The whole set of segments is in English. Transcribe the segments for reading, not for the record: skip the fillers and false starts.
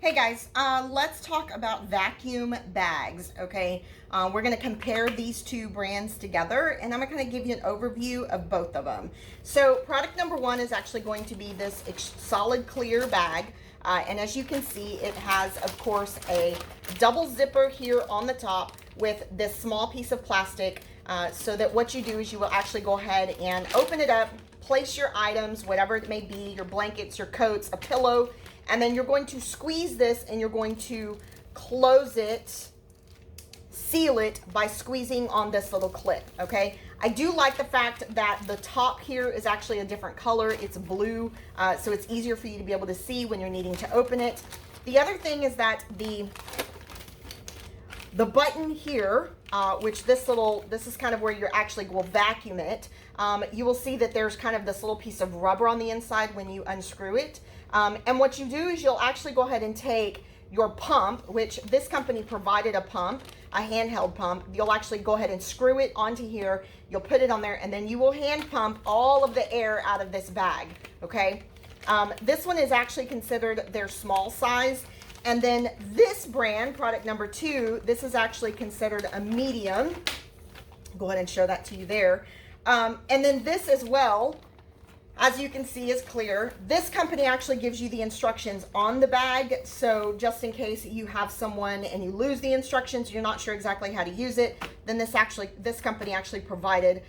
Hey guys, let's talk about vacuum bags, okay? We're gonna compare these two brands together and I'm gonna give you an overview of both of them. So product number one is actually going to be this solid clear bag. And as you can see, it has, of course, a double zipper here on the top with this small piece of plastic so that what you do is you will actually go ahead and open it up, place your items, whatever it may be, your blankets, your coats, a pillow, and then you're going to squeeze this and you're going to close it, seal it by squeezing on this little clip, okay? I do like the fact that the top here is actually a different color. It's blue, so it's easier for you to be able to see when you're needing to open it. The other thing is that the button here, which this is kind of where you actually will vacuum it. You will see that there's kind of this little piece of rubber on the inside when you unscrew it. And what you do is you'll actually go ahead and take your pump, which this company provided a pump, a handheld pump. You'll actually go ahead and screw it onto here. You'll put it on there and then you will hand pump all of the air out of this bag, okay? This one is actually considered their small size. And then this brand, product number two, this is actually considered a medium. Go ahead and show that to you there. And then this as well, as you can see, is clear. This company actually gives you the instructions on the bag. So just in case you have someone and you lose the instructions, you're not sure exactly how to use it, then this company actually provided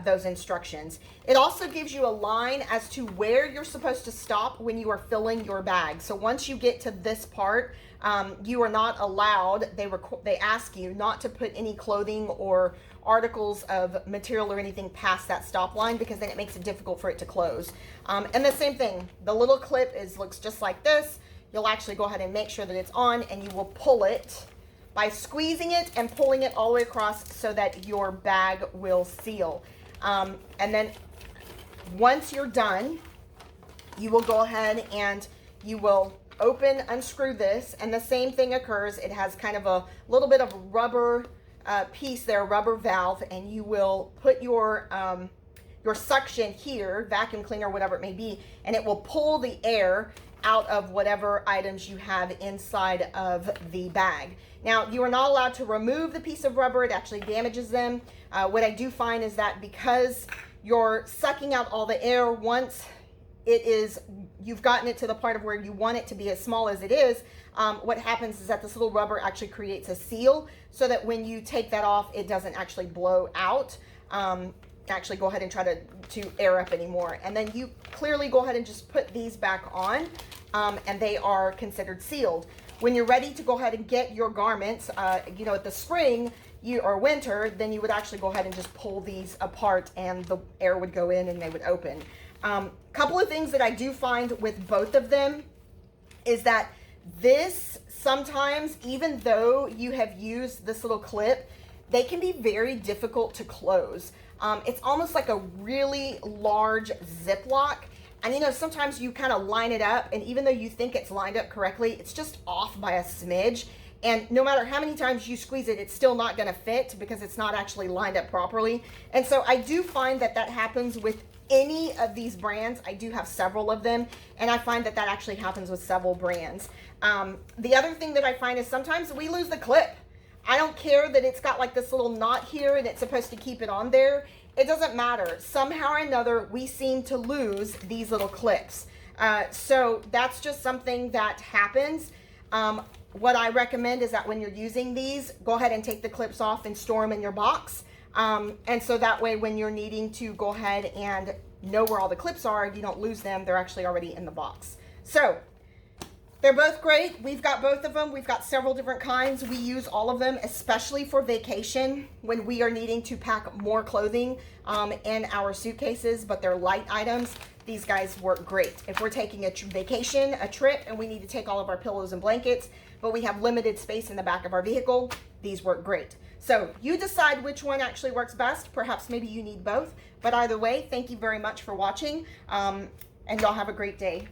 those instructions. It also gives you a line as to where you're supposed to stop when you are filling your bag. So once you get to this part, you are not allowed, they ask you not to put any clothing or articles of material or anything past that stop line, because then it makes it difficult for it to close. And the same thing, the little clip looks just like this. You'll actually go ahead and make sure that it's on, and you will pull it by squeezing it and pulling it all the way across so that your bag will seal. And then once you're done, you will go ahead and you will unscrew this, and the same thing occurs. It has kind of a little bit of rubber piece there, rubber valve, and you will put your suction here, vacuum cleaner, whatever it may be, and it will pull the air out of whatever items you have inside of the bag. Now, you are not allowed to remove the piece of rubber. It actually damages them. What I do find is that because you're sucking out all the air, once you've gotten it to the part of where you want it to be as small as it is, what happens is that this little rubber actually creates a seal so that when you take that off, it doesn't actually blow out, actually go ahead and try to air up anymore. And then you clearly go ahead and just put these back on, and they are considered sealed. When you're ready to go ahead and get your garments, at the spring or winter, then you would actually go ahead and just pull these apart and the air would go in and they would open. Couple of things that I do find with both of them is that this sometimes, even though you have used this little clip, they can be very difficult to close. It's almost like a really large Ziploc. And sometimes you kind of line it up, and even though you think it's lined up correctly, it's just off by a smidge. And no matter how many times you squeeze it, it's still not going to fit because it's not actually lined up properly. And so I do find that happens with any of these brands. I do have several of them, and I find that actually happens with several brands. The other thing that I find is sometimes we lose the clip. I don't care that it's got like this little knot here and it's supposed to keep it on there. It doesn't matter. Somehow or another, we seem to lose these little clips. So that's just something that happens. What I recommend is that when you're using these, go ahead and take the clips off and store them in your box. And so that way, when you're needing to go ahead and know where all the clips are, you don't lose them. They're actually already in the box. So they're both great. We've got both of them. We've got several different kinds. We use all of them, especially for vacation when we are needing to pack more clothing in our suitcases, but they're light items. These guys work great. If we're taking a vacation, a trip, and we need to take all of our pillows and blankets, but we have limited space in the back of our vehicle, these work great. So you decide which one actually works best. Perhaps maybe you need both, but either way, thank you very much for watching, and y'all have a great day.